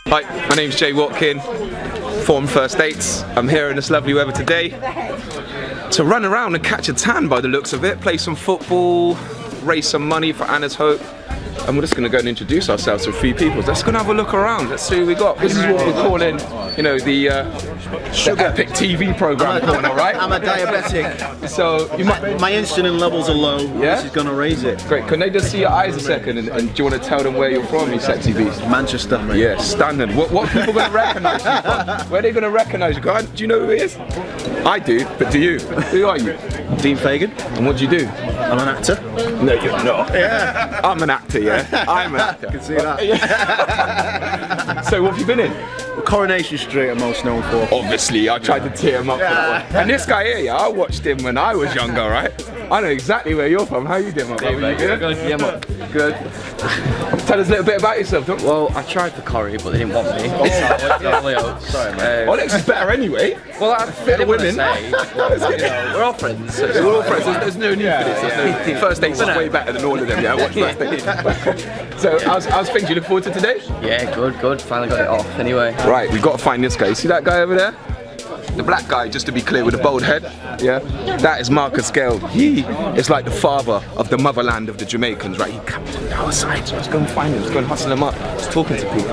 Hi, my name's Jay Watkin, from First Dates. I'm here in this lovely weather today to run around and catch a tan by the looks of it, play some football, raise some money for Anna's Hope. And we're just going to go and introduce ourselves to a few people. Let's go and have a look around. Let's see who we got. This is what we're calling, you know, the epic TV program corner, right? I'm a diabetic. So you might. My insulin levels are low. Yeah? This is going to raise it. Great. Can they just see your eyes a second? And do you want to tell them where you're from, you sexy beast? Manchester. Yeah, standard. What are people going to recognise you from? Where are they going to recognise you? Do you know who he is? I do, but do you? Who are you? Dean Fagan. And what do you do? I'm an actor. No, you're not. Yeah. I'm an actor, yeah? I'm an actor. I can see that. So what have you been in? Coronation Street I'm most known for. Obviously, I tried to tear him up for that one. And this guy here, yeah, I watched him when I was younger, right? I know exactly where you're from. How you doing, my brother? You good? Yeah, man. Good. Tell us a little bit about yourself, don't you? Well, I tried for Corrie, but they didn't want me. Sorry, man. Alex is better anyway. Well, I didn't want to women. say, we're all friends. So We're all friends. There's no need for this. There's no, First Dates is way better than all of them. Yeah, I watch First Dates. So, how's things? You look forward to today? Yeah, good. Finally got it off. Anyway. Right, we've got to find this guy. See that guy over there? The black guy, just to be clear, with a bald head, yeah? That is Marcus Gale. He is like the father of the motherland of the Jamaicans, right? He comes on our side, so let's go and find him, let's go and hustle him up. Let's talking to people.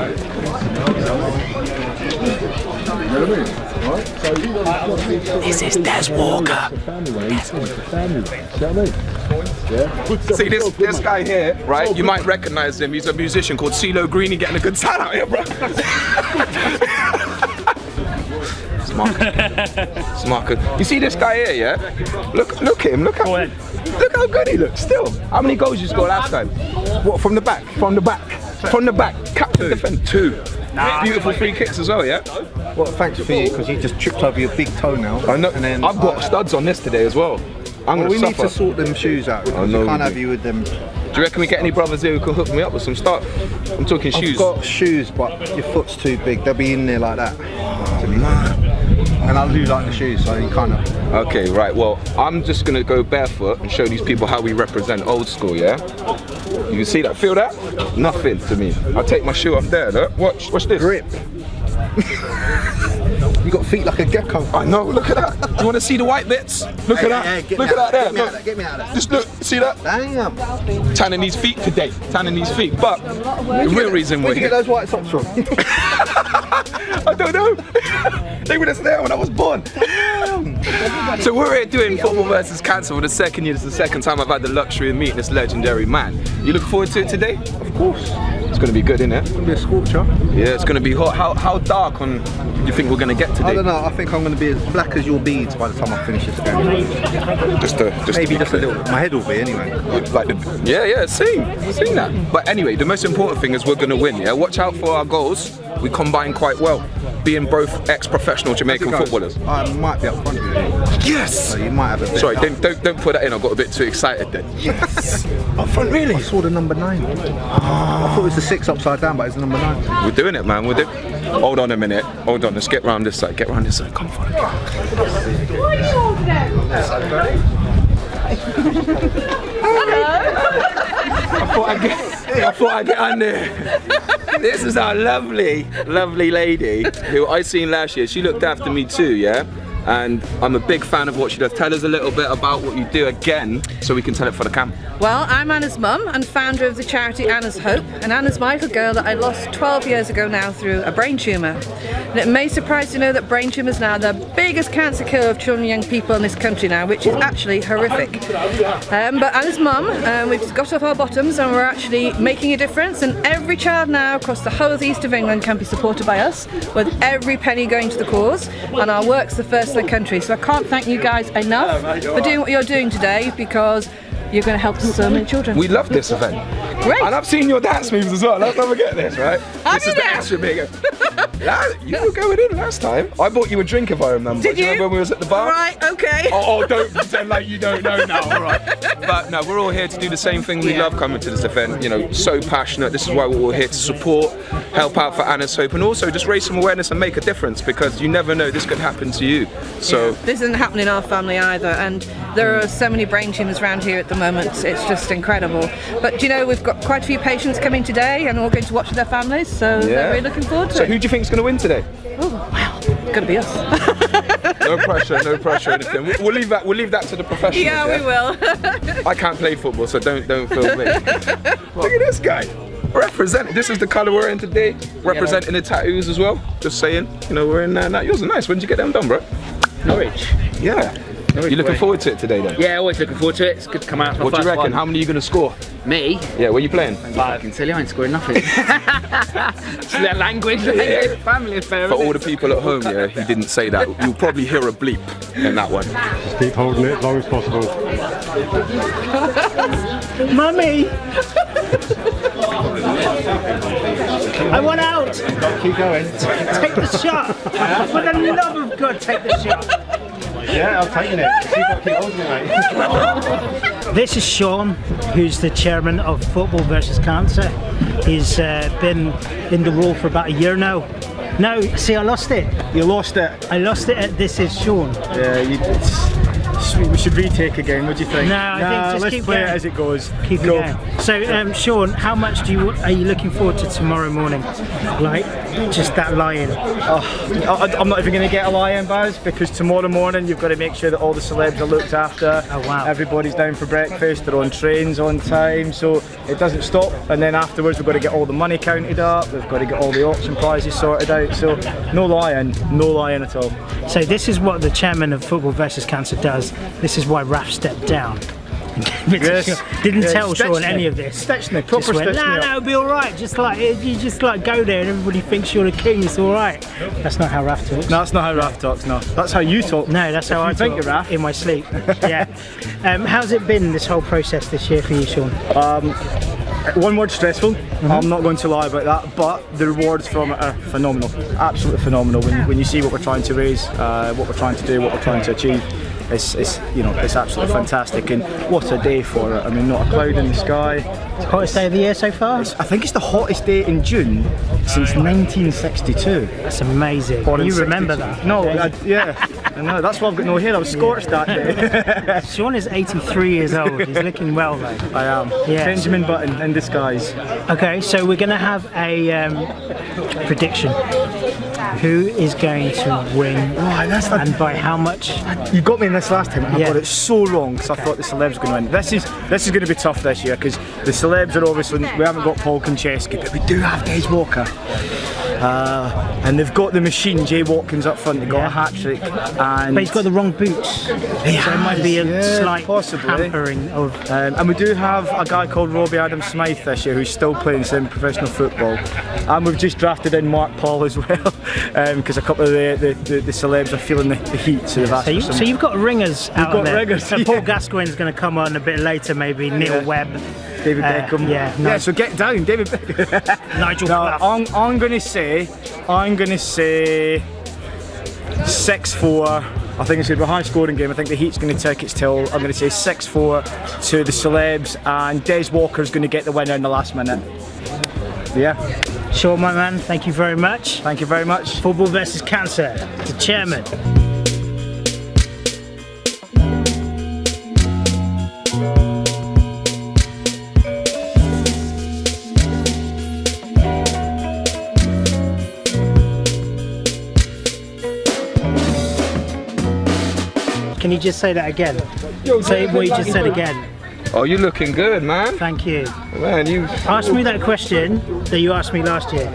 This is Des Walker. See this guy here, right? You might recognise him. He's a musician called CeeLo Green. Getting a good sound out here, bro. It's Marcus. You see this guy here, yeah? Look at him. Look how good he looks. Still, how many goals you scored last time? What, from the back? From the back. Captain defender. 2. Beautiful free kicks as well, yeah? Well, thanks for you, because you just tripped over your big toenail. I know. And then I've got studs on this today as well. we need to sort them shoes out. Because we can't have you with them. Do you reckon we get any brothers here who can hook me up with some stuff? I'm talking shoes. I've got shoes, but your foot's too big. They'll be in there like that. Oh, man. And I do like the shoes, so you kind of. Okay, right. Well, I'm just gonna go barefoot and show these people how we represent old school. Yeah. You can see that. Feel that? Nothing to me. I'll take my shoe off there. Look. Watch this. Grip. You got feet like a gecko. I know. Look at that. Do you want to see the white bits? Look at that. Look at that there. Get me out of that. Just look. See that? Damn. Tanning these feet today. Tanning these feet. But the real reason we're Where'd you here. get those white socks from? I don't know. They were just there when I was born. So we're here doing Football versus Cancer for the second year. This is the second time I've had the luxury of meeting this legendary man. You look forward to it today? Of course. It's going to be good, isn't it? It's going to be a scorcher. Yeah, it's going to be hot. How dark do you think we're going to get today? I don't know. I think I'm going to be as black as your beads by the time I finish this game. Maybe just a little. My head will be anyway. Like seen that. But anyway, the most important thing is we're going to win. Yeah, watch out for our goals. We combine quite well, being both ex-professional Jamaican footballers. I might be up front with you. Yes. So you might have a bit. Sorry, don't put that in. I got a bit too excited then. Yes. Up front, really? I saw the number 9. I thought it was the 6 upside down, but it's the number 9. We're doing it, man. Hold on a minute. Hold on. Let's get round this side. Get round this side. Come on. I thought I'd get on there. This is our lovely lady who I seen last year. She looked after me too, yeah? And I'm a big fan of what she does. Tell us a little bit about what you do again, so we can tell it for the camp. Well, I'm Anna's mum and founder of the charity Anna's Hope, and Anna's my little girl that I lost 12 years ago now through a brain tumour. And it may surprise you to know that brain tumours now the biggest cancer killer of children and young people in this country now, which is actually horrific. But Anna's mum, we've got off our bottoms and we're actually making a difference, and every child now across the whole of the east of England can be supported by us, with every penny going to the cause, and our work's the first in the country. So I can't thank you guys enough for doing what you're doing today, because you're going to help so many children. We love this event. Great. And I've seen your dance moves as well. Let's not forget this, right? This is the extra bigger. You were going in last time. I bought you a drink if I remember. Did you? Remember when we was at the bar? Right, okay. Oh, don't pretend like you don't know now, all right. But no, we're all here to do the same thing. We love coming to this event, you know, so passionate. This is why we're all here to support, help out for Anna's Hope, and also just raise some awareness and make a difference, because you never know, this could happen to you. So this isn't happening in our family either, and there are so many brain tumours around here at the moment. moment. It's just incredible. But you know, we've got quite a few patients coming today and all going to watch with their families, so they're really looking forward to So it. who do you think's going to win today? Oh, wow. Gonna be us. No pressure, no pressure or anything. We'll leave that to the professionals. Yeah, we will. I can't play football, so don't film me. Look at this guy. Representing. This is the colour we're in today. Representing the tattoos as well. Just saying. You know, we're in that. Yours are nice. When did you get them done, bro? Norwich. Yeah. You looking forward to it today, then? Yeah, always looking forward to it. It's good to come out for What the do you first reckon? one. How many are you going to score? Me? Yeah, where are you playing? Fucking silly, I ain't scoring nothing. It's their language, family affair. For all the people at home, yeah, he didn't say that. You'll probably hear a bleep in that one. Just keep holding it as long as possible. Mummy! I want out! Keep going. Take the shot! For the love of God, take the shot! Yeah, I'm taking it. Keep holding it, mate. This is Sean, who's the chairman of Football versus Cancer. He's been in the role for about a year now. No, see, I lost it. You lost it. I lost it at This Is Sean. Yeah, we should retake again. What do you think? No, I think just let's keep play going. it as it goes. Keep it Go. going. So, Sean, how much are you looking forward to tomorrow morning? Like, just that lion. I'm not even going to get a lie-in, Baz, because tomorrow morning you've got to make sure that all the celebs are looked after. Oh, wow. Everybody's down for breakfast, they're on trains on time, so it doesn't stop. And then afterwards we've got to get all the money counted up, we've got to get all the auction prizes sorted out, so no lie-in at all. So this is what the chairman of Football versus Cancer does. This is why Raph stepped down. Didn't tell Sean any of this. Stitching it, Just proper went, stitching no, it. it'll be all right. Just like you just like go there and everybody thinks you're the king. It's all right. That's not how Raph talks. No, that's not how Raph talks, no. That's how you talk. No, that's how I You think talk you're Raph? in my sleep. Yeah. How's it been this whole process this year for you, Sean? One word, stressful. I'm not going to lie about that, but the rewards from it are phenomenal. Absolutely phenomenal. When you see what we're trying to raise, what we're trying to do, what we're trying to achieve, it's absolutely fantastic. And what a day for it. I mean, not a cloud in the sky. Hottest day of the year so far? I think it's the hottest day in June since 1962. That's amazing. Or in You remember 62. that? No, I know. That's why I've got no hair. I was scorched that day. Sean is 83 years old. He's looking well though. I am. Yeah. Benjamin Button in disguise. Okay, so we're going to have a prediction. Who is going to win and by how much? You got me in this last time. I Yeah. got it so wrong because I thought the celebs were going to win. This is going to be tough this year because the celebs are obviously, we haven't got Paul Konchesky, but we do have Des Walker. And they've got the machine, Jay Watkins up front. They got a hat trick, and But he's got the wrong boots. So it might be a slight possibly. hampering of. And we do have a guy called Robbie Adams-Smythe this year who's still playing semi-professional football. And we've just drafted in Mark Paul as well because a couple of the celebs are feeling the heat. So they've asked for some. So you've got ringers out got there. ringers, So yeah. Paul Gascoigne's going to come on a bit later, maybe. Neil Webb, David Beckham. yeah, Yeah, so get down, David Beckham. Nigel No, Clough. I'm gonna say 6-4. I think it's gonna be a high scoring game. I think the Heat's gonna take its till. I'm gonna say 6-4 to the celebs, and Des Walker's gonna get the winner in the last minute. Yeah. Sean, my man, thank you very much. Thank you very much. Football versus Cancer, the chairman. Can you just say that again? Say what you just said again. Oh, you're looking good, man. Thank you. Man, you. Ask me that question that you asked me last year.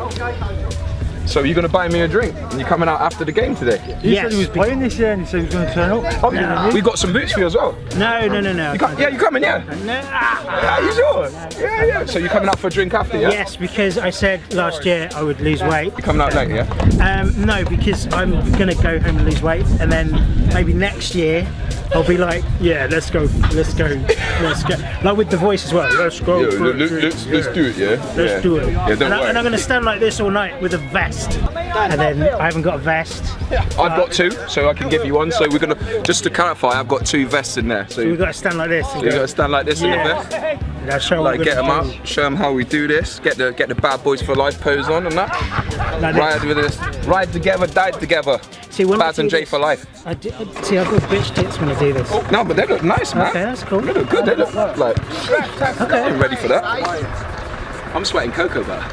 So you're gonna buy me a drink? And you're coming out after the game today? He Yes. said he was playing this year and he said he was going to turn up. Oh, we got some boots for you as well. No. Yeah, you coming? Yeah. Yeah, you sure? Yeah. So you're coming out for a drink after? Yeah. Yes, because I said last year I would lose weight. You're coming out late, yeah. No, because I'm gonna go home and lose weight, and then maybe next year I'll be like, yeah, let's go. Like with the voice as well. Let's go. Yeah, for a drink. let's do it, yeah. Let's do it. Yeah, don't and worry. I'm gonna stand like this all night with a vest, and then I haven't got a vest. I've got two, so I can give you one. So we're gonna, just to clarify, I've got two vests in there. So We've got to stand like this. And you go, gotta stand like this in the Yeah. vest. I'll show Like what get we're them gonna out, show them how we do this. Get the bad boys for life pose on and that. do. Like this. Ride with this, ride together, die together. See, when Baz I and do Jay this, for life. See, I've got bitch tits when I do this. No, but they look nice, man. Okay, that's cool. They look good. They look like. Okay. I'm ready for that. I'm sweating cocoa butter.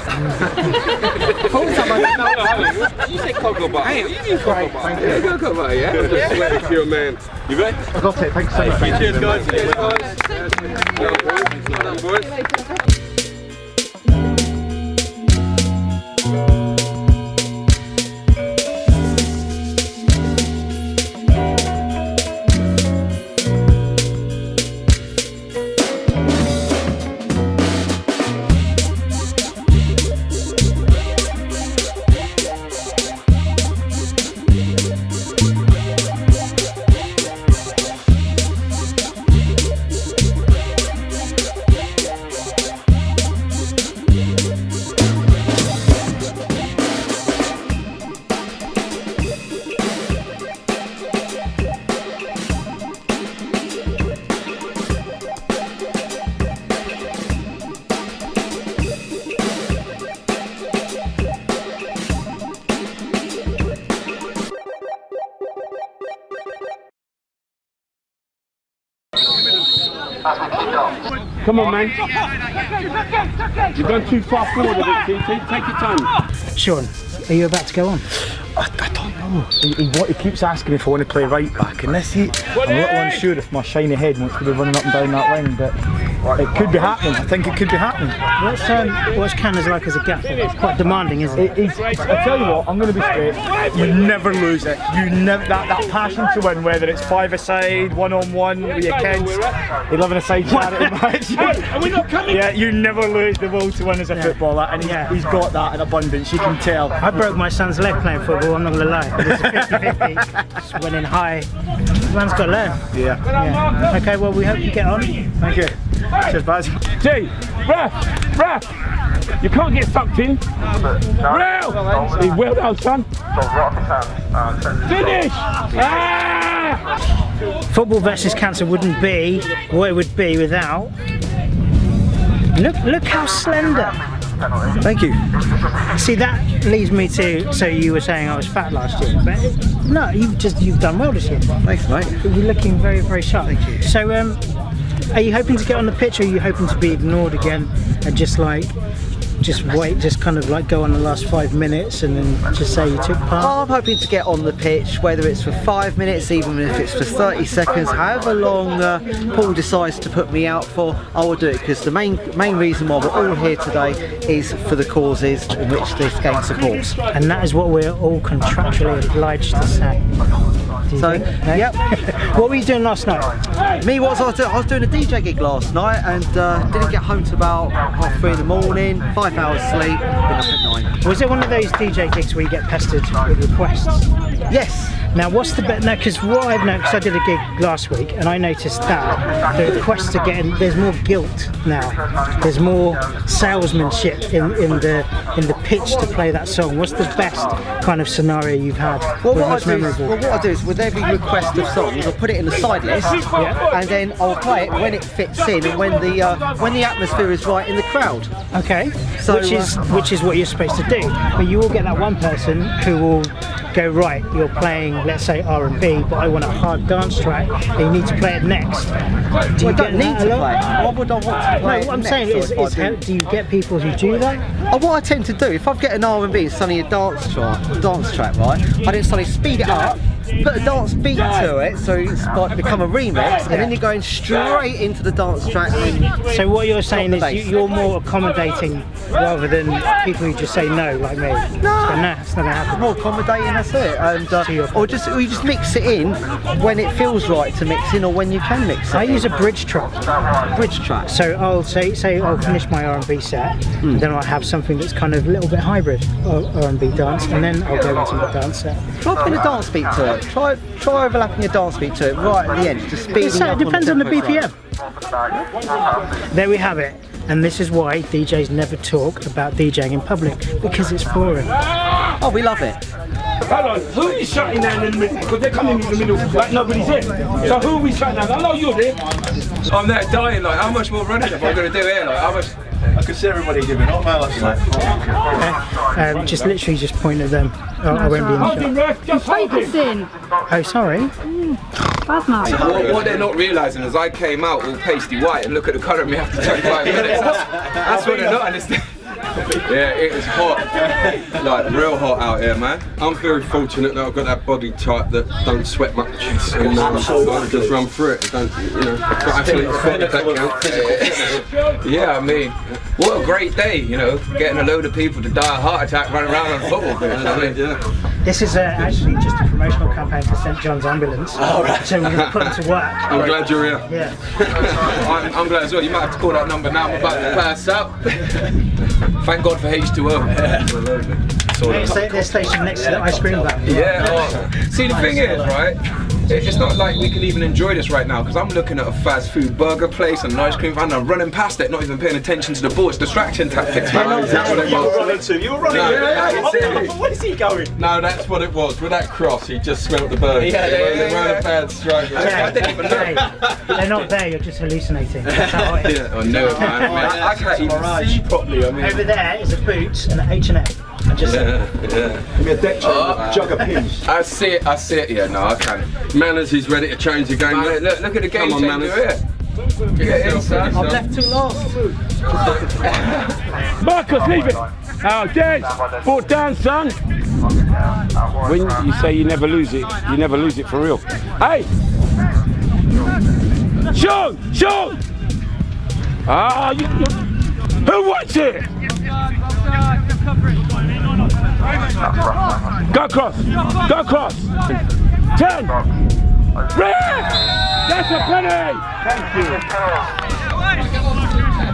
You say cocoa butter. Hey, you need cocoa butter. Yeah, cocoa butter, yeah? I'm just sweating for your man. You ready? I've got it. Thanks so much. Cheers, guys. Cheers, guys. Well done, boys. Come on, man. You've gone too far forward a bit, take your time. Sean, are you about to go on? I don't know. He keeps asking me if I want to play right back, and this heat, I'm a little unsure if my shiny head wants to be running up and down that ring, but it could be happening. I think it could be happening. What's Canna's like as a gaffer? It's quite demanding, isn't it? I tell you what, I'm going to be straight. You never lose it. You never that passion to win, whether it's 5-a-side, 1-on-1 with your kids, 11-a-side charity match. Are we not coming? Yeah, you never lose the will to win as a footballer, and he's got that in abundance. You can tell. I broke my son's leg playing football. I'm not gonna lie. It was 50-50. Just winning high. Man's got to learn. Yeah. Okay, well we hope you get on. Thank you. Cheers, Baz. Jay, Raph, you can't get sucked in. Real! Well done, son. Finish! Ah! Football versus cancer wouldn't be what it would be without. Look how slender. Thank you. See, that leads me to. So you were saying I was fat last year, but no, you've done well this year. Thanks, mate. You're looking very, very sharp. Thank you. So, are you hoping to get on the pitch, or are you hoping to be ignored again and just wait, just kind of like go on the last 5 minutes and then just say you took part? I'm hoping to get on the pitch, whether it's for 5 minutes, even if it's for 30 seconds, however long Paul decides to put me out for, I will do it, because the main reason why we're all here today is for the causes in which this game supports. And that is what we're all contractually obliged to say. So, yep. What were you doing last night? Me, I was doing a DJ gig last night and didn't get home till about 3:30 in the morning, 5 hours sleep, been up at 9. Was it one of those DJ gigs where you get pestered with requests? Yes. Now, what's the best? No, because what I've noticed, I did a gig last week, and I noticed that the requests are getting. There's more guilt now. There's more salesmanship in the pitch to play that song. What's the best kind of scenario you've had? Well, what I do is with every request of songs, I'll put it in the side list, and then I'll play it when it fits in and when the atmosphere is right in the crowd. Okay. So, which is what you're supposed to do. But you will get that one person who will go, right, you're playing, let's say R&B, but I want a hard dance track, and you need to play it next. Do you don't need to play it. Why would I want to play it? No, what I'm saying is do you get people who do that? What I tend to do, if I get an R&B and suddenly a dance track, right, I then suddenly speed it up, put a dance beat to it, so it's like become a remix, and then you're going straight into the dance track. So what you're saying is you're more accommodating rather than people who just say no, like me. No, it's not going to happen. More accommodating, that's it. And or you just mix it in when it feels right to mix in, or when you can mix it. I use a bridge track. Bridge track. So I'll say I'll finish my R&B set, and then I'll have something that's kind of a little bit hybrid R&B dance, and then I'll go into my dance set. Try putting a dance beat to it. Try overlapping a dance beat to it right at the end. Just speeding up. It depends on the BPM. Right. There we have it. And this is why DJs never talk about DJing in public, because it's boring. Oh, we love it. Hold on, who is shutting down in the middle? Because they're coming in the middle like nobody's here. So who are we shutting down? I know you're there. I'm there dying, like, how much more running am I going to do here? Like, how much? I could see everybody giving up, man. I was like, Just literally just point at them. I won't be in the shot. Just hold him. Oh, sorry. What they're not realising is I came out all pasty white and look at the colour of me after 25 minutes. That's what they're not understanding. Yeah, it is hot, like real hot out here, man. I'm very fortunate that I've got that body type that don't sweat much, and I just run through it. Don't, you know, got absolutely fit if that counts. Yeah, I mean, what a great day, you know, getting a load of people to die of heart attack running around on a football pitch. I mean, Yeah. This is actually just a promotional campaign for St John's Ambulance. Oh, right. So we're going to put them to work. I'm glad you're here. Yeah. I'm glad as well. You might have to call that number now. I'm about to pass out. Thank God for H2O. They're stationed next to the ice cream van. Yeah. Oh. See, the thing is, right? It's not like we can even enjoy this right now because I'm looking at a fast food burger place and an ice cream van and I'm running past it, not even paying attention to the ball. It's distraction tactics, man. you were running too. You were running. Where is he going? No, that's what it was. With that cross, he just smelt the bird. Yeah. They weren't a bad strike. I didn't even know. They're not there, you're just hallucinating. That's how it is. I know it, man. I can't even see properly. I mean, over there is a Boots and an H&M. Give me a deck chair, jug of pins. I see it. Yeah, no, I can. Manners, he's ready to change the game. Man, look at the game Come on, changer here. Get inside. I'm left too last. Marcus, leave it. Oh, Des, brought down, son. When you say you never lose it for real. Hey! Sean! Ah, who wants it? Go across. 10. Red! That's a penny! Thank you.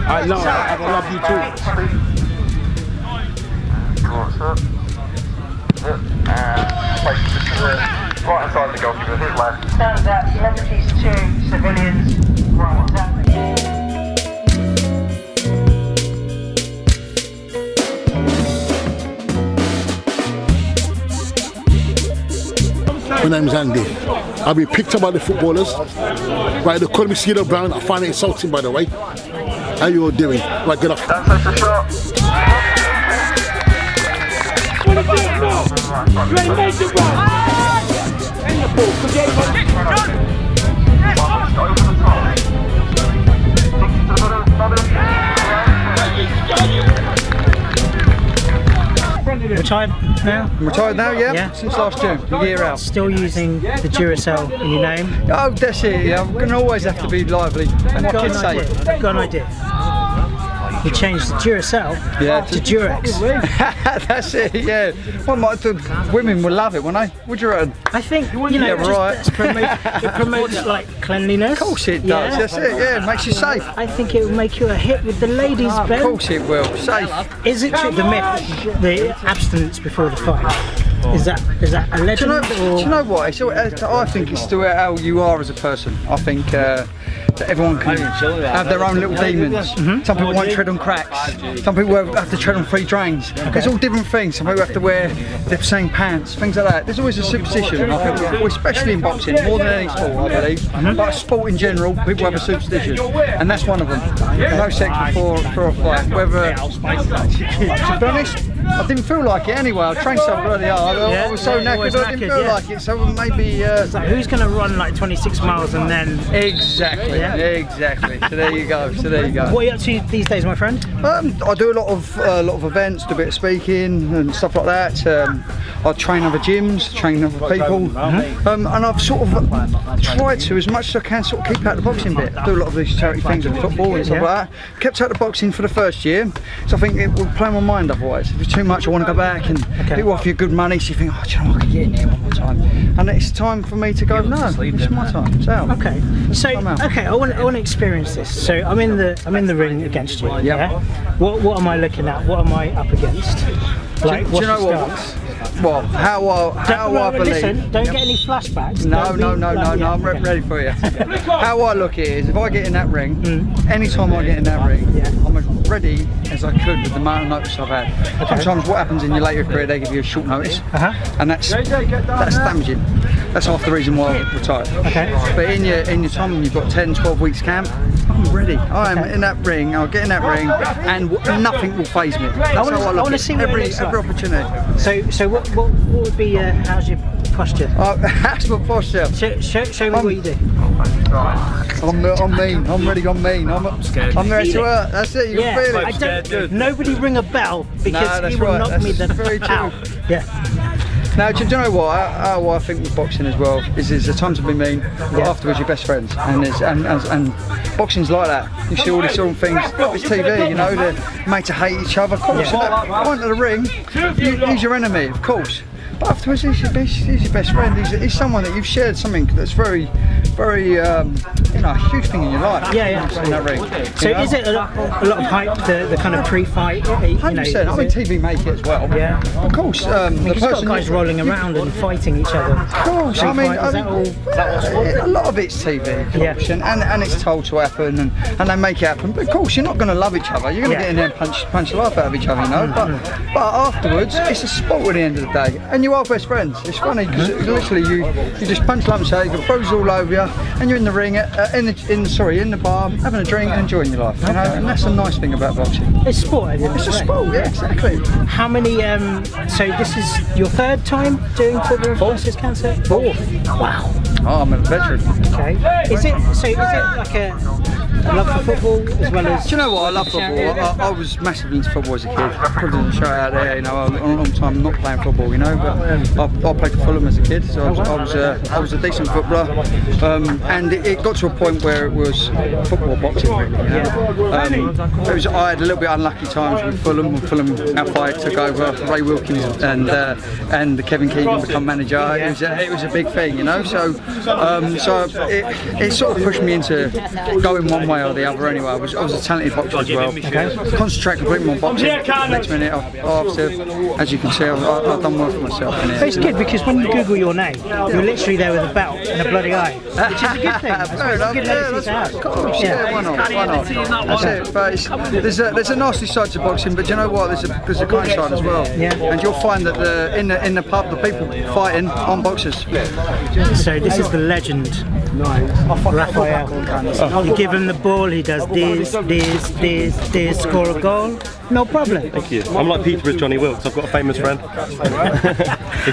I know, I love you too. Right inside the goalkeeper, his left. Stands out, celebrities 2, civilians 1. My name's Andy. I've been picked up by the footballers. Right, they call me Cedar Brown. I find it insulting, by the way. How you all doing? Right, get off. Don't take the shot. What is it now? You ain't made the run. And the ball, forget it. Retired now? I'm retired now, yeah? Since last June, a year out. Still using the Duracell in your name? Oh, that's it, yeah. I'm going to always have to be lively. And what kids say. I've got an idea. We changed the Duracell to Durex. That's it, yeah. Well, the women will love it, won't they? Would you reckon? I think, you know, it promotes like cleanliness. Of course it does, that's it, yeah. It makes you safe. I think it will make you a hit with the ladies, Ben. Of course it will, safe. Is it true, the myth, the abstinence before the fight? Is that a legend? Do you know what? I think it's still how you are as a person. I think that everyone can have their own little demons. Some people won't tread on cracks. Some people have to tread on free drains. There's all different things. Some people have to wear the same pants, things like that. There's always a superstition. I think, well, especially in boxing, more than any sport, I believe. But sport in general, people have a superstition, and that's one of them. No sex before a fight. Whether, to be honest, I didn't feel like it anyway. I trained so bloody hard. I was so knackered, I didn't feel like it. So maybe. Like, who's going to run like 26 miles and then? Exactly. Yeah. Exactly. So there you go. What are you up to these days, my friend? I do a lot of events, do a bit of speaking and stuff like that. I train other gyms, train other people, and I've sort of tried to, as much as I can, sort of keep out the boxing bit. I do a lot of these charity things with football and stuff like that. Kept out the boxing for the first year, so I think it will play my mind otherwise. If it's too much, I want to go back, and people offer you good money, so you think, oh, do you know what, I can get in here one more time. And it's time for me to go, no, it's my time, it's out. Okay, so, I want to experience this. So I'm in the ring against you, yeah? What am I looking at? What am I up against? Like, do you know what? Well, how I believe. Listen, don't get any flashbacks. No, I'm ready for you. How I look at it is, if I get in that ring, anytime I get in that ring, I'm as ready as I could with the amount of notice I've had. Sometimes what happens in your later career, they give you a short notice, and that's damaging. That's half the reason why I retired. But in your time when you've got 10, 12 weeks camp, I'm ready. I am in that ring, I'll get in that ring, and nothing will faze me. That's how I look at every opportunity. So what would be, how's your posture? How's my posture? Show me what you do. I'm mean, I'm ready, I'm mean. I'm scared. I'm ready to hurt. That's it, you can feel it. Nobody ring a bell because he will knock me the out. Now, do you know what? How I think with boxing as well is the times to be mean, but afterwards you're best friends, and boxing's like that. You see all these sort of things. It's TV, you know, the mates hate each other. Of course, at that point of the ring, he's your enemy, of course. But afterwards, he's your best friend. He's someone that you've shared something that's very, you know, a huge thing in your life. In that ring. So is it a lot of hype, the kind of pre-fight? 100%. I mean, TV make it as well. Of course. You've got guys rolling around and fighting each other. Of course. I mean, a lot of it's TV corruption, and it's told to happen, and they make it happen. But of course, you're not going to love each other. You're going to get in there and punch the life out of each other, you know. But afterwards, it's a sport at the end of the day, and you are best friends. It's funny because literally you just punch lumps out, you got bruises all over you, and you're in the ring, in the bar, having a drink and enjoying your life. You know, and that's a nice thing about boxing. It's sport. It's a sport, yeah, exactly. How many? So this is your third time doing football versus cancer? Fourth. Wow. Oh, I'm a veteran. Okay. Is it like a love for football as well as? Do you know what? I love football. I was massively into football as a kid. Probably didn't show it out there. You know, a long time not playing football. You know, but I played for Fulham as a kid, so I was a decent footballer. And it got to a point where it was football boxing really. You know? I had a little bit unlucky times with Fulham. When Fulham outside took over, Ray Wilkins and Kevin Keegan become manager. It was a big thing, you know. So it sort of pushed me into going one way or the other. Anyway, I was a talented boxer as well. Concentrate completely on boxing. Next minute, as you can see, I've done well for myself. It's good because when you Google your name, you're literally there with a belt and a bloody eye, which is a good thing. Why not? That's it. But there's a nasty side to boxing, but you know what? There's a kind side as well. And you'll find that in the pub, the people fighting aren't boxers. So this is the legend, RAPHAEL. You give him the ball, he does this, score a goal, no problem. Thank you. I'm like Peterborough's Johnny Wilkes. I've got a famous friend.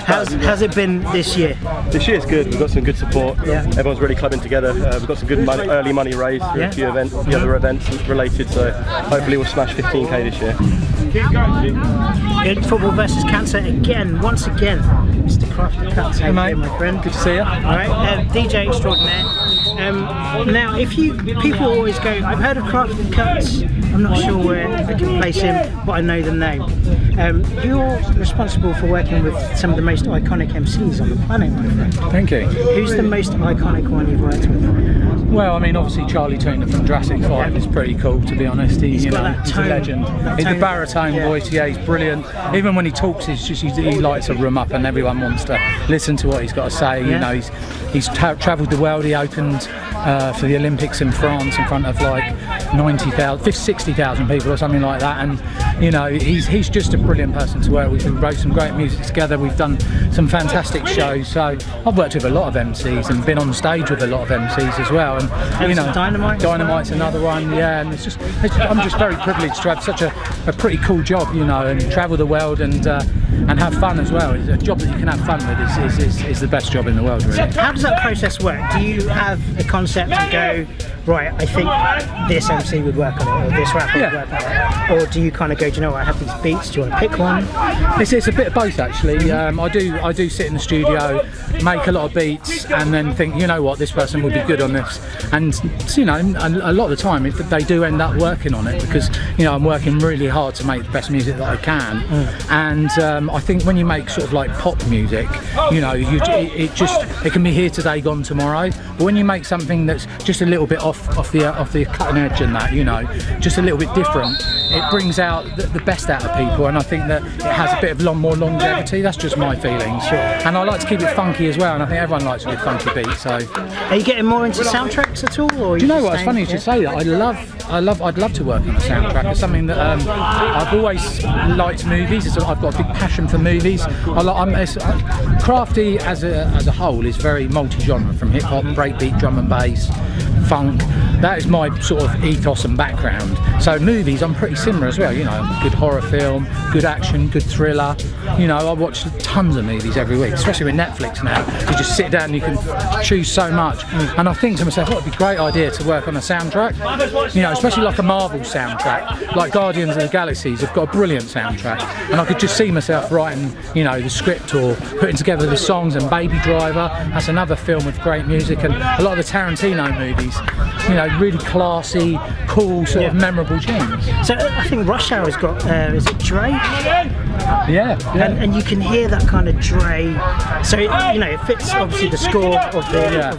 How's it been this year? This year's good. We've got some good support. Everyone's really clubbing together. We've got some good early money raised through a few events, the other events related. So hopefully we'll smash 15k this year. In football versus cancer again, once again, Mr. Crafty Cuts. Hey mate, my friend. Good to see you. All right, DJ extraordinaire. Now, people always go, I've heard of Crafty Cuts. I'm not sure where I can place him, but I know the name. You're responsible for working with some of the most iconic MCs on the planet, my friend. Thank you. Who's the most iconic one you've worked with? Well, I mean, obviously Charlie Turner from Jurassic 5 is pretty cool, to be honest. He's a legend. He's a baritone voice, he's brilliant. Even when he talks, he lights a room up and everyone wants to listen to what he's got to say. You know, he's travelled the world. He opened for the Olympics in France in front of like 60,000 people or something like that, and you know, he's just a brilliant person to work with. We wrote some great music together. We've done some fantastic shows. So I've worked with a lot of MCs and been on stage with a lot of MCs as well. And you know, Dynamite's another one. Yeah, and I'm just very privileged to have such a pretty cool job, you know, and travel the world and have fun as well. It's a job that you can have fun with is the best job in the world, really. How does that process work? Do you have a concept and go, right, I think this MC would work on it, or this rapper would work on it? Or do you kind of go, do you know what, I have these beats, do you want to pick one? It's a bit of both, actually. I do sit in the studio, make a lot of beats, and then think, you know what, this person would be good on this. And you know, a lot of the time they do end up working on it, because you know, I'm working really hard to make the best music that I can. And I think when you make sort of like pop music, you know, it can be here today, gone tomorrow. But when you make something that's just a little bit off the cutting edge and that, you know, just a little bit different. It brings out the best out of people, and I think that it has a bit of more longevity. That's just my feelings. Sure. And I like to keep it funky as well, and I think everyone likes a good funky beat. So, are you getting more into soundtracks at all? Or do you know what? It's funny you should say that. I'd love to work on a soundtrack. It's something that I've always liked movies. I've got a big passion for movies. Crafty as a whole is very multi-genre, from hip hop, breakbeat, drum and bass, funk. That is my sort of ethos and background. So movies, I'm pretty similar as well. You know, good horror film, good action, good thriller. You know, I watch tons of movies every week, especially with Netflix now. You just sit down and you can choose so much. And I think to myself, what would be a great idea to work on a soundtrack? You know, especially like a Marvel soundtrack, like Guardians of the Galaxies have got a brilliant soundtrack. And I could just see myself writing, you know, the script or putting together the songs. And Baby Driver, that's another film with great music. And a lot of the Tarantino movies, you know, really classy, cool, sort of memorable tunes. So I think Rush Hour's got, is it Dre? Yeah. And you can hear that kind of Dre. So you know, it fits obviously the score of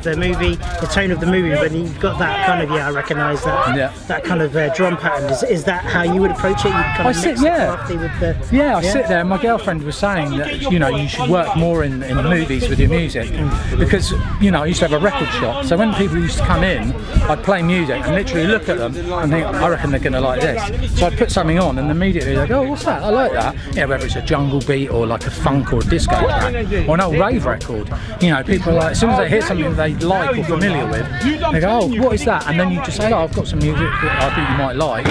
the movie, the tone of the movie. But you've got that kind of I recognise that that kind of drum pattern. Is that how you would approach it? You kind of mix it with the. I sit there. And my girlfriend was saying that, you know, you should work more in the movies with your music, because, you know, I used to have a record shop. So when people used to come in, I'd play music and literally look at them and think, I reckon they're going to like this. So I'd put something on and immediately they'd go, oh, what's that? I like that. You know, whether it's a jungle beat or like a funk or a disco track or an old rave record. You know, people are like, as soon as they hear something they like or familiar with, they go, oh, what is that? And then you just say, oh, I've got some music that I think you might like,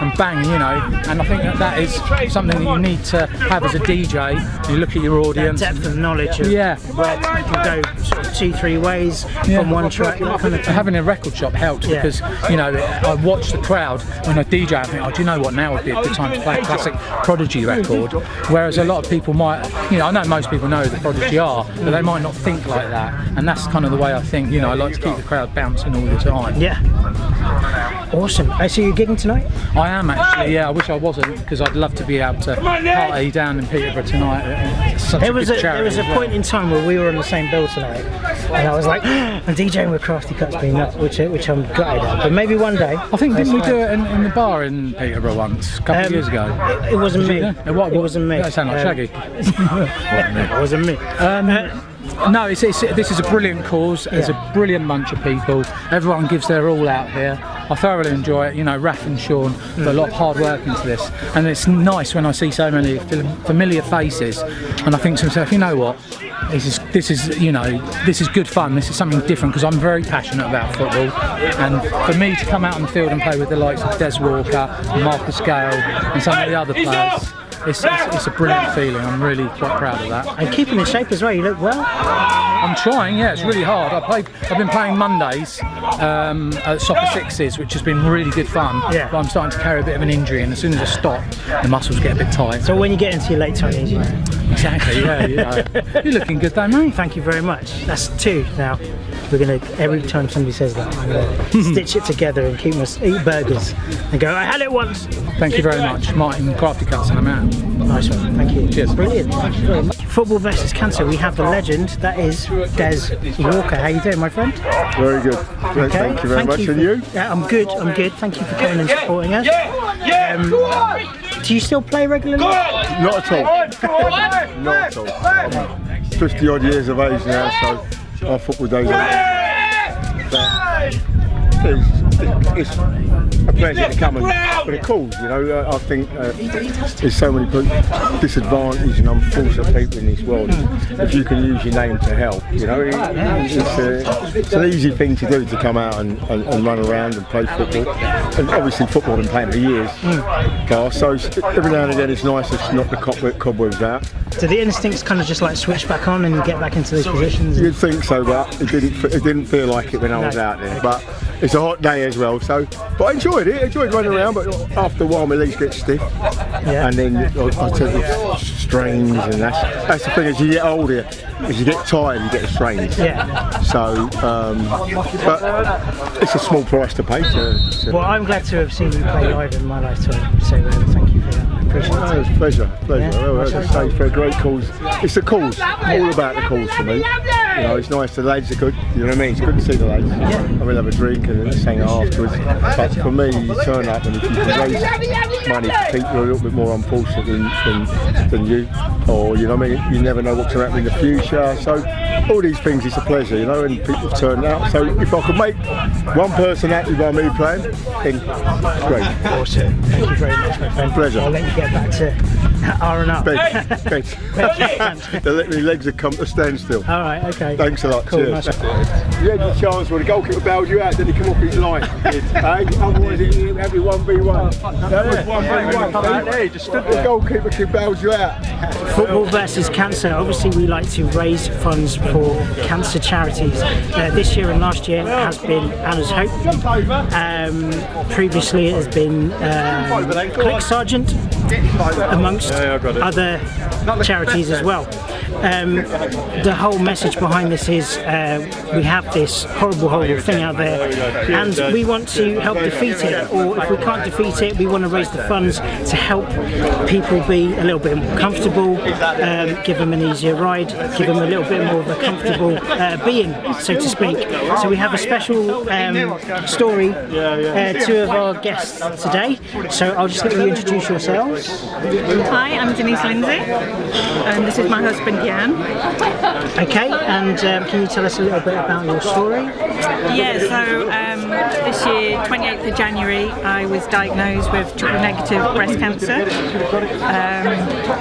and bang, you know. And I think that is something that you need to have as a DJ. You look at your audience. That depth of knowledge of where you can go sort of 2-3 ways from one track. Kind of having a record shop helps because, you know, I watch the crowd when I DJ. I think, oh, do you know what? Now would be a good time to play a classic Prodigy record. Whereas a lot of people might, you know, I know most people know who the Prodigy are, but they might not think like that. And that's kind of the way I think. You know, I like to keep the crowd bouncing all the time. Yeah. Awesome. So you're gigging tonight? I am actually. Yeah. I wish I wasn't, because I'd love to be able to party down in Peterborough tonight. There was a point in time where we were on the same bill tonight, and I was like, I'm DJing with Crafty Cuts being nuts, which I'm gutted at. But maybe one day. I think didn't we do it in the bar in Peterborough once, a couple of years ago? It wasn't me. It wasn't me. That sound like Shaggy. It wasn't me. No, this is a brilliant cause. There's a brilliant bunch of people. Everyone gives their all out here. I thoroughly enjoy it. You know, Raph and Sean put a lot of hard work into this, and it's nice when I see so many familiar faces, and I think to myself, you know what? This is you know, this is good fun. This is something different, because I'm very passionate about football, and for me to come out on the field and play with the likes of Des Walker, Marcus Gale, and some of the other players. It's a brilliant feeling. I'm really quite proud of that. And keeping in shape as well. You look well. I'm trying. Yeah, it's really hard. I've been playing Mondays at Soccer Sixes, which has been really good fun. Yeah. But I'm starting to carry a bit of an injury, and as soon as I stop, the muscles get a bit tight. So when you get into your late 20s, you know. Exactly. Yeah. You know. You're looking good, though, mate. Thank you very much. That's 2 now. We're gonna, every time somebody says that, I'm gonna stitch it together and eat burgers and go, I had it once. Thank you very much, Martin. Crafty Cuts, and I'm out. Nice one. Thank you. Cheers. Brilliant. Thank you very much. Football versus cancer. We have the legend. That is Des Walker. How you doing, my friend? Very good. Okay. Thank you very much. And you? Yeah, I'm good. I'm good. Thank you for coming and supporting us. Do you still play regularly? Not at all. Not at all. I'm 50 odd years of age now, so our football days are. It's a pleasure to come and for the cause, you know. I think there's so many disadvantaged and unfortunate people in this world. If you can use your name to help, you know, it's an easy thing to do, to come out and run around and play football. And obviously football I've been playing for years, so every now and again it's nice to knock the cobwebs out. So the instincts kind of just like switch back on and you get back into those positions? You'd think so, but it didn't feel like it when I was out there. But it's a hot day as well, so. But I enjoyed it. I enjoyed running around, but after a while my legs get stiff, and then I take the strains, and that's the thing. As you get older, as you get tired, you get the strains. Yeah. So, but it's a small price to pay. Well, I'm glad to have seen you play live in my lifetime. So thank you for that. I appreciate it. It's a pleasure. Yeah, well, as I say, for a great cause. It's the cause. All about the cause for me. You know, it's nice. The lads are good. You know what I mean? It's good to see the lads. I will have a drink and then hang out afterwards. But for me, you turn up and if you can raise money for people who are a little bit more unfortunate than you, or you know what I mean, you never know what's going to happen in the future. So all these things, it's a pleasure, you know, and people turn out. So if I could make one person happy by me playing, then great. Awesome. Thank you very much, my friend. Pleasure. I'll let you get back to R&R. Thanks. They let me legs have come to standstill. All right, okay. Thanks a lot. Cool, Cheers. nice. You had the chance where the goalkeeper bailed you out, then he come off his line. Otherwise, it'd have 1v1. That was 1v1. Hey, just stood the goalkeeper, she bailed you out. Football versus cancer. Obviously, we like to raise funds for cancer charities. This year and last year has been Anna's Hope. Previously, it has been Click Sergeant, amongst other charities as well. The whole message behind this is we have this horrible thing out there, and we want to help defeat it. Or if we can't defeat it, we want to raise the funds to help people be a little bit more comfortable, give them an easier ride, give them a little bit more of a comfortable being, so to speak. So we have a special story, two of our guests today. So I'll just let you introduce yourselves. Hi, I'm Denise Lindsay, and this is my husband Jan. Okay, and can you tell us a little bit about your story? Yeah, so this year, 28th of January, I was diagnosed with triple negative breast cancer.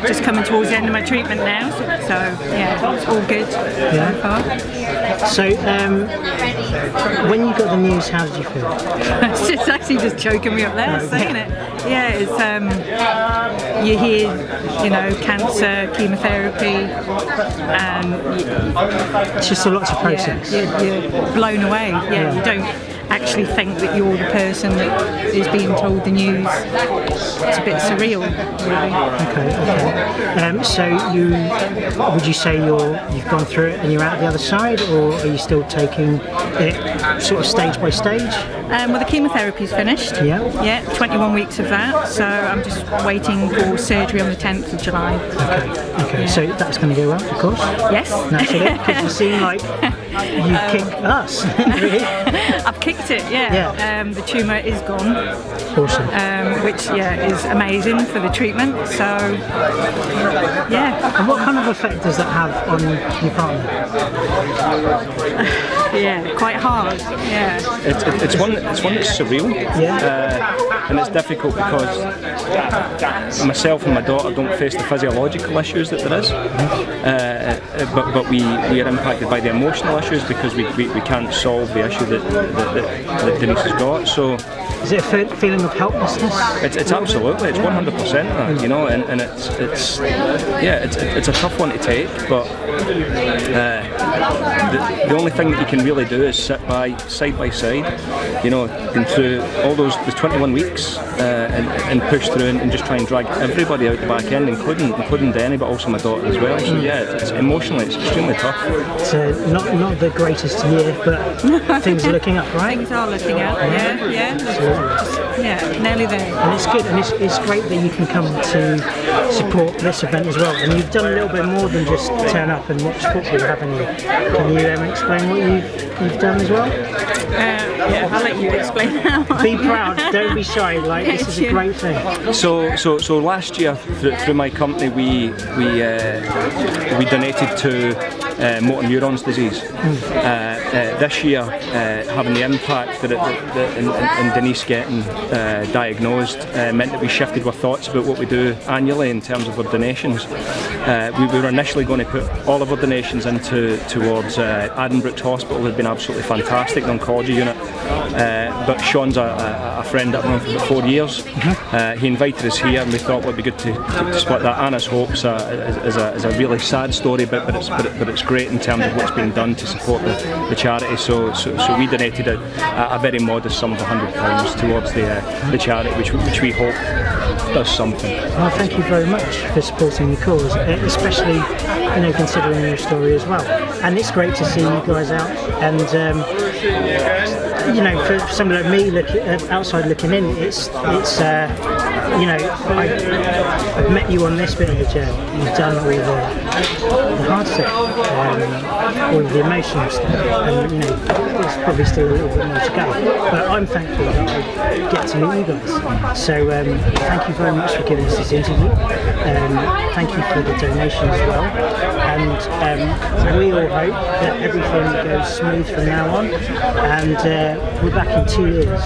Just coming towards the end of my treatment now, so yeah, it's all good so far. So, when you got the news, how did you feel? It's actually just choking me up there saying it. Yeah, it's you hear, you know, cancer, chemotherapy, and it's just a lot to process. You're blown away. Yeah, you don't actually think that you're the person that is being told the news. It's a bit surreal, really. Okay. So would you say you've gone through it and you're out the other side, or are you still taking it sort of stage by stage? Well, the chemotherapy's finished. Yeah, 21 weeks of that. So I'm just waiting for surgery on the 10th of July. Okay. Yeah. So that's going to go well, of course. Yes. Naturally, because you seem like you kicked us. Really? I've kicked it. Yeah. The tumour is gone. Awesome. Which is amazing for the treatment. So yeah. And what kind of effect does that have on your partner? Yeah, quite hard. Yeah. It's one that's surreal. And it's difficult because myself and my daughter don't face the physiological issues that there is, but we are impacted by the emotional issues because we can't solve the issue that Denise has got. So is it a feeling of helplessness? It's absolutely, it's 100%, you know, and it's a tough one to take, but the only thing that you can really do is sit side by side, you know, going through all the 21 weeks and push through and just try and drag everybody out the back end, including Denny, but also my daughter as well. So yeah, it's emotionally, it's extremely tough. So not the greatest year, but things are looking up, right? Things are looking up, yeah, nearly there. And it's good, and it's great that you can come to support this event as well. And you've done a little bit more than just turn up and watch football, haven't you? Can you explain what you've done as well? Yeah, I'll let you explain that. Be proud, don't be shy. Like this is a great thing. So last year through my company we donated to motor neurons disease. This year, having the impact that and Denise getting diagnosed meant that we shifted our thoughts about what we do annually in terms of our donations. We were initially going to put all of our donations towards Addenbrooke's Hospital, who had been absolutely fantastic, the oncology unit. But Sean's a friend that I've known for about 4 years. He invited us here, and we thought it would be good to split that. Anna's Hope's is a really sad story, but it's great in terms of what's being done to support the charity. So we donated a very modest sum of £100 towards the charity, which we hope does something. Well, thank you very much for supporting the cause, especially considering your story as well. And it's great to see you guys out. And for someone like me outside looking in, it's you know, I've met you on this bit of the journey. You've done all the hard stuff, all of the emotional stuff, and you know, there's probably still a little bit more to go. But I'm thankful that I get to meet you guys. So thank you very much for giving us this interview. Thank you for the donation as well. And we all hope that everything goes smooth from now on. And we're back in 2 years,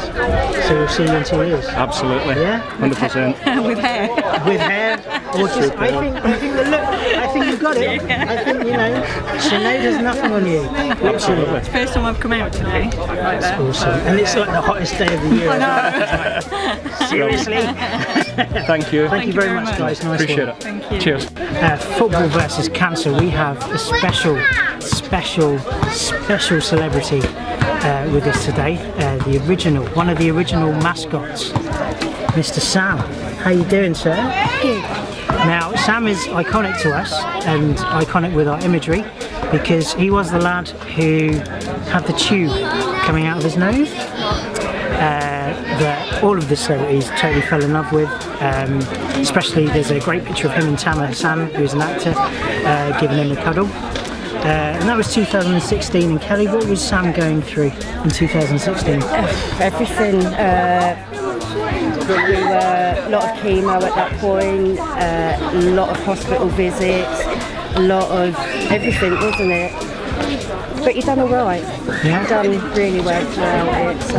so we'll see you in 2 years. Absolutely. Yeah. 100%. With hair. With hair. Or just, I think you've got it. I think, you know, Sinead does nothing on you. Absolutely. It's the first time I've come out today. Like that. Awesome. And it's like the hottest day of the year. I know. Seriously. Thank you. Thank you very much, guys. Nice Appreciate one. it. Thank you. Cheers. Football versus cancer. We have a special celebrity with us today. One of the original mascots, Mr. Sam. How you doing, sir? Good. Now, Sam is iconic to us and iconic with our imagery because he was the lad who had the tube coming out of his nose. That all of the celebrities totally fell in love with. Especially, there's a great picture of him and Tama Hassan, who's an actor, giving him a cuddle. And that was 2016. And Kelly, what was Sam going through in 2016? Everything. A lot of chemo at that point, a lot of hospital visits, a lot of everything, wasn't it? But you've done all right. Yeah. You've done really well throughout it. So,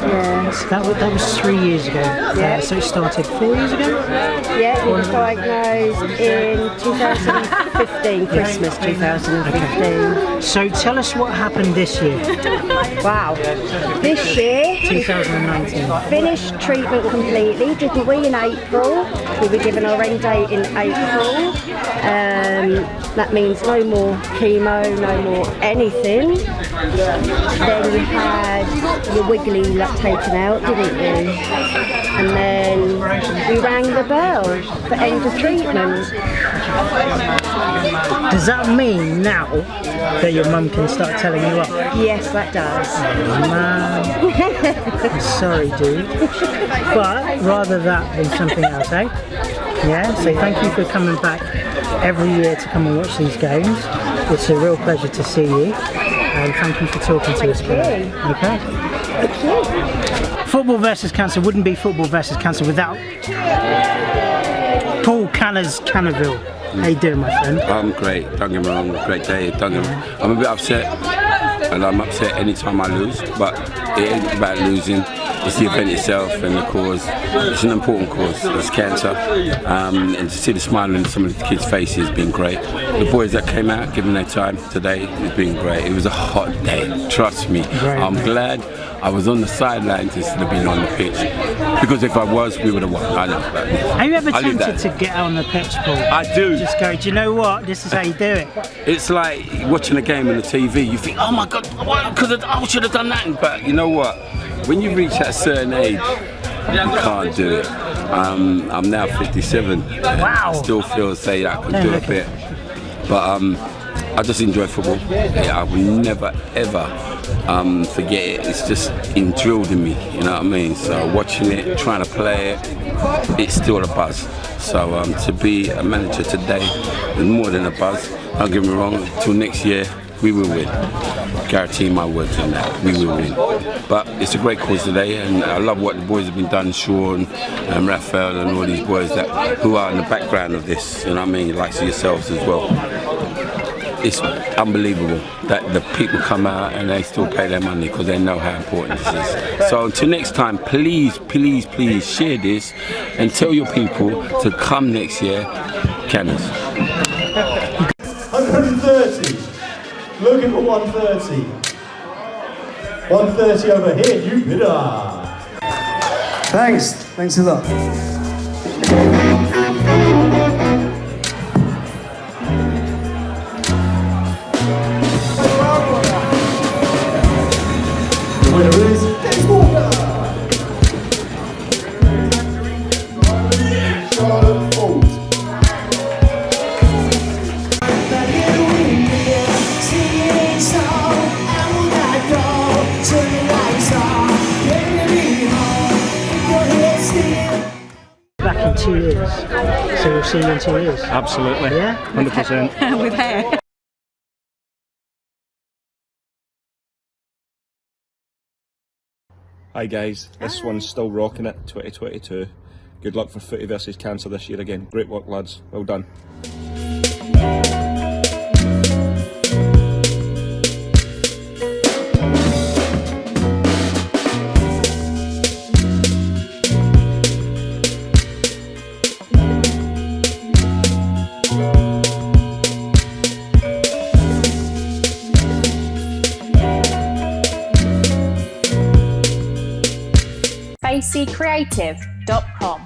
yeah. That was 3 years ago. Yeah. So it started 4 years ago? Yeah, he was diagnosed in 2015, Christmas 2015. So tell us what happened this year. Wow. This year, 2019. Finished treatment completely, didn't we, in April? We were given our end date in April. That means no more chemo, no more anything. Then you had your wiggly taken out, didn't you? And then we rang the bell for end of treatment. Does that mean now that your mum can start telling you up? Yes, that does. Oh, man. I'm sorry, dude. But rather that than something else, eh? Yeah, so thank you for coming back every year to come and watch these games. It's a real pleasure to see you. And thank you for talking to us today. Okay? Thank you. Football versus cancer wouldn't be football versus cancer without Paul Canner's CANOVILLE. How you doing, my friend? I'm great, don't get me wrong, great day, I'm a bit upset, and I'm upset anytime I lose, but it ain't about losing, it's the event itself and the cause. It's an important cause, it's cancer, and to see the smile on some of the kids' faces has been great. The boys that came out, giving their time today, has been great. It was a hot day, trust me. I'm glad I was on the sidelines instead of being on the pitch, because if I was, we would have won. I know. Are you ever tempted to get on the pitch, Paul? I do. Just go, do you know what? This is how you do it. It's like watching a game on the TV. You think, oh my God, I should have done that. But you know what? When you reach that certain age, you can't do it. I'm now 57. Wow. I still feel say that I can do a bit. But I just enjoy football. Yeah, I will never ever forget it. It's just drilled in me, you know what I mean? So watching it, trying to play it, it's still a buzz. So to be a manager today is more than a buzz. Don't get me wrong, until next year we will win. Guarantee my words on that, we will win. But it's a great cause today, and I love what the boys have been done, Sean and RAPHAEL and all these boys who are in the background of this, you know what I mean, like yourselves as well. It's unbelievable that the people come out and they still pay their money because they know how important this is. So until next time, please, please, please share this and tell your people to come next year, Cannons. 130. Looking for 130. 130 over here, you bidder. Thanks a lot. 2 years. So we'll see you in 2 years. Absolutely. Yeah? 100%. With hair. Hi guys, this one's still rocking it, 2022. Good luck for Footy versus Cancer this year again. Great work lads, well done. FaceyCreative.com